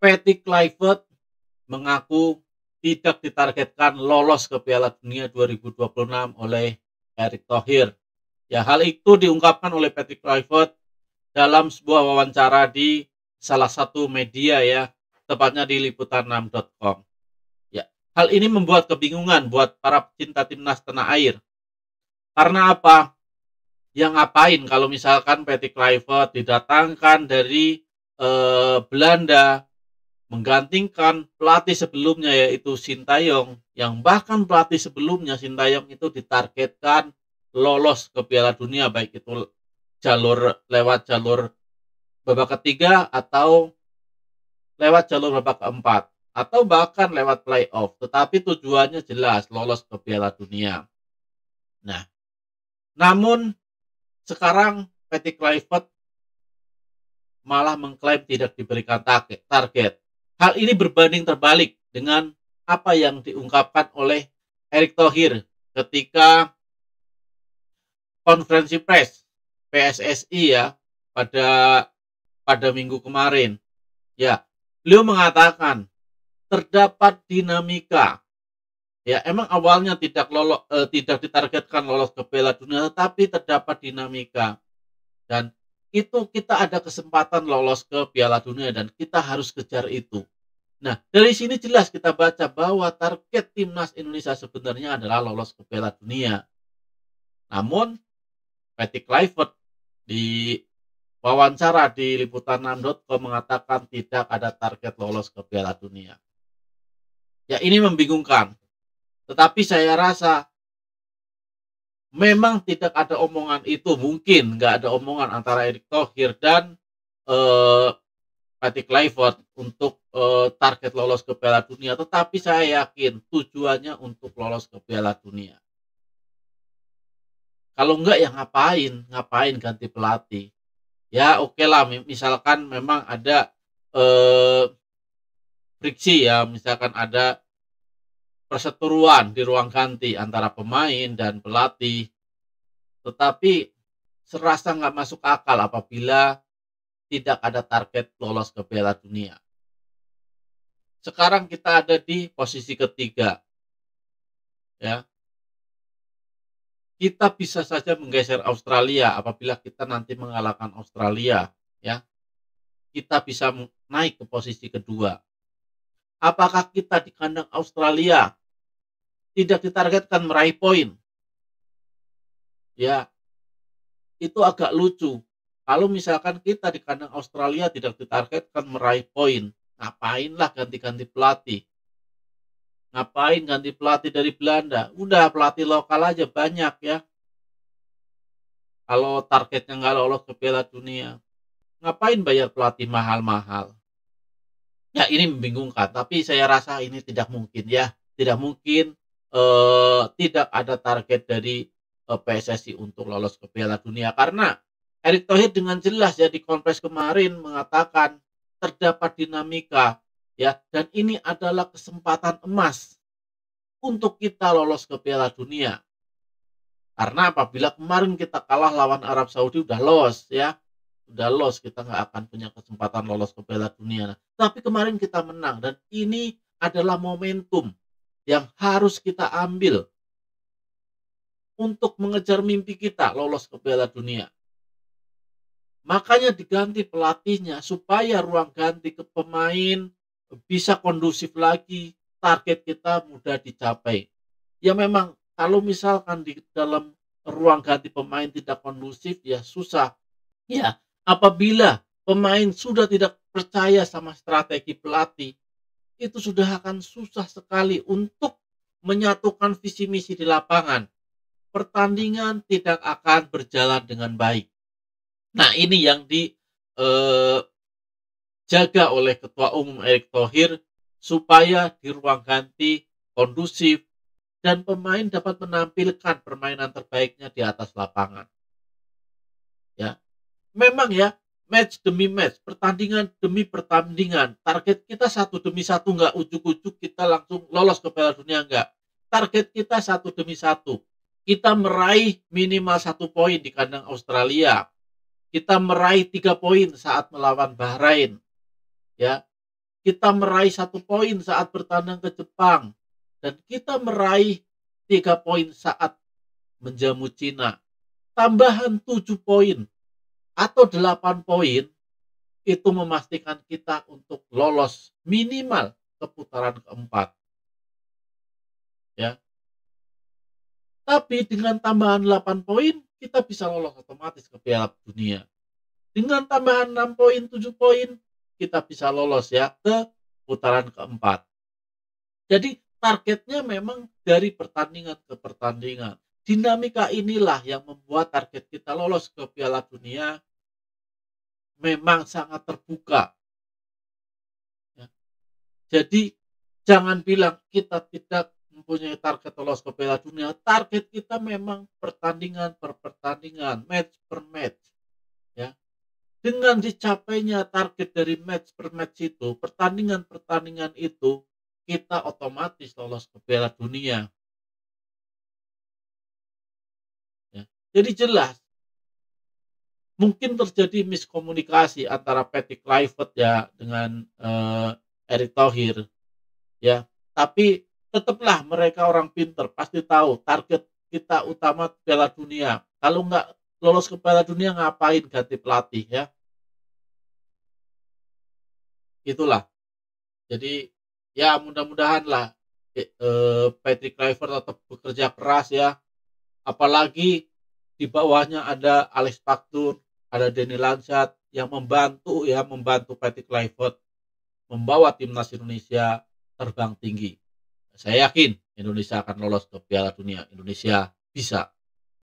Patty Kluivert mengaku tidak ditargetkan lolos ke Piala Dunia 2026 oleh Erick Thohir. Ya, hal itu diungkapkan oleh Patty Kluivert dalam sebuah wawancara di salah satu media ya, tepatnya di liputan6.com. Ya, hal ini membuat kebingungan buat para pecinta timnas tanah air. Karena apa? Yang ngapain kalau misalkan Patty Kluivert didatangkan dari Belanda menggantikan pelatih sebelumnya yaitu Sintayong, yang bahkan pelatih sebelumnya Sintayong itu ditargetkan lolos ke Piala Dunia, baik itu lewat jalur babak ketiga atau lewat jalur babak keempat atau bahkan lewat playoff, tetapi tujuannya jelas lolos ke Piala Dunia. Nah, namun sekarang Patty Kluivert malah mengklaim tidak diberikan target. Hal ini berbanding terbalik dengan apa yang diungkapkan oleh Erick Thohir ketika konferensi pers PSSI ya pada minggu kemarin. Ya, beliau mengatakan terdapat dinamika. Ya, emang awalnya tidak ditargetkan lolos ke Piala Dunia, tetapi terdapat dinamika. Dan itu kita ada kesempatan lolos ke Piala Dunia dan kita harus kejar itu. Nah, dari sini jelas kita baca bahwa target timnas Indonesia sebenarnya adalah lolos ke Piala Dunia. Namun, Patty Kluivert di wawancara di liputan6.com mengatakan tidak ada target lolos ke Piala Dunia. Ya, ini membingungkan. Tetapi saya rasa memang tidak ada omongan itu, mungkin nggak ada omongan antara Erick Thohir dan Patty Kluivert untuk target lolos ke Piala Dunia, tetapi saya yakin tujuannya untuk lolos ke Piala Dunia. Kalau enggak ya ngapain ganti pelatih? Ya oke lah, misalkan memang ada friksi ya, misalkan ada perseteruan di ruang ganti antara pemain dan pelatih, tetapi serasa nggak masuk akal apabila tidak ada target lolos ke Piala Dunia. Sekarang kita ada di posisi ketiga. Ya. Kita bisa saja menggeser Australia apabila kita nanti mengalahkan Australia, ya. Kita bisa naik ke posisi kedua. Apakah kita di kandang Australia tidak ditargetkan meraih poin? Ya. Itu agak lucu. Kalau misalkan kita di kandang Australia tidak ditargetkan meraih poin, ngapainlah ganti-ganti pelatih? Ngapain ganti pelatih dari Belanda? Udah pelatih lokal aja banyak ya. Kalau targetnya nggak lolos ke Piala Dunia, ngapain bayar pelatih mahal-mahal? Ya ini membingungkan, tapi saya rasa ini tidak mungkin ya. Tidak mungkin tidak ada target dari PSSI untuk lolos ke Piala Dunia, karena Erick Thohir dengan jelas ya di konferensi kemarin mengatakan terdapat dinamika ya, dan ini adalah kesempatan emas untuk kita lolos ke Piala Dunia. Karena apabila kemarin kita kalah lawan Arab Saudi udah lolos ya, udah lolos, kita nggak akan punya kesempatan lolos ke Piala Dunia. Nah, tapi kemarin kita menang dan ini adalah momentum yang harus kita ambil untuk mengejar mimpi kita lolos ke Piala Dunia. Makanya diganti pelatihnya supaya ruang ganti ke pemain bisa kondusif lagi, target kita mudah dicapai. Ya memang kalau misalkan di dalam ruang ganti pemain tidak kondusif ya susah. Ya, apabila pemain sudah tidak percaya sama strategi pelatih, itu sudah akan susah sekali untuk menyatukan visi misi di lapangan. Pertandingan tidak akan berjalan dengan baik. Nah, ini yang dijaga oleh Ketua Umum Erick Thohir supaya di ruang ganti kondusif dan pemain dapat menampilkan permainan terbaiknya di atas lapangan. Ya, memang ya, match demi match, pertandingan demi pertandingan, target kita satu demi satu, nggak ujuk-ujuk kita langsung lolos ke Piala Dunia, nggak. Target kita satu demi satu. Kita meraih minimal 1 poin di kandang Australia. Kita meraih 3 poin saat melawan Bahrain. Ya, kita meraih 1 poin saat bertandang ke Jepang, dan kita meraih 3 poin saat menjamu Cina. Tambahan 7 poin atau 8 poin itu memastikan kita untuk lolos minimal ke putaran keempat. Ya. Tapi dengan tambahan 8 poin, kita bisa lolos otomatis ke Piala Dunia. Dengan tambahan 6 poin, 7 poin, kita bisa lolos ya ke putaran keempat. Jadi targetnya memang dari pertandingan ke pertandingan. Dinamika inilah yang membuat target kita lolos ke Piala Dunia memang sangat terbuka. Ya. Jadi jangan bilang kita tidak mempunyai target lolos ke Piala Dunia. Target kita memang pertandingan per pertandingan, match per match. Ya. Dengan dicapainya target dari match per match itu, pertandingan-pertandingan itu, kita otomatis lolos ke Piala Dunia. Ya. Jadi jelas, mungkin terjadi miskomunikasi antara Patrick Kluivert ya dengan Erick Thohir, ya. Tapi tetaplah mereka orang pinter, pasti tahu target kita utama Piala Dunia. Kalau nggak lolos ke Piala Dunia, ngapain ganti pelatih ya? Itulah. Jadi ya mudah-mudahan lah Patrick Kluivert tetap bekerja keras ya. Apalagi di bawahnya ada Alex Paxton, ada Denny Lansat yang membantu Patrick Kluivert membawa timnas Indonesia terbang tinggi. Saya yakin Indonesia akan lolos ke Piala Dunia. Indonesia bisa.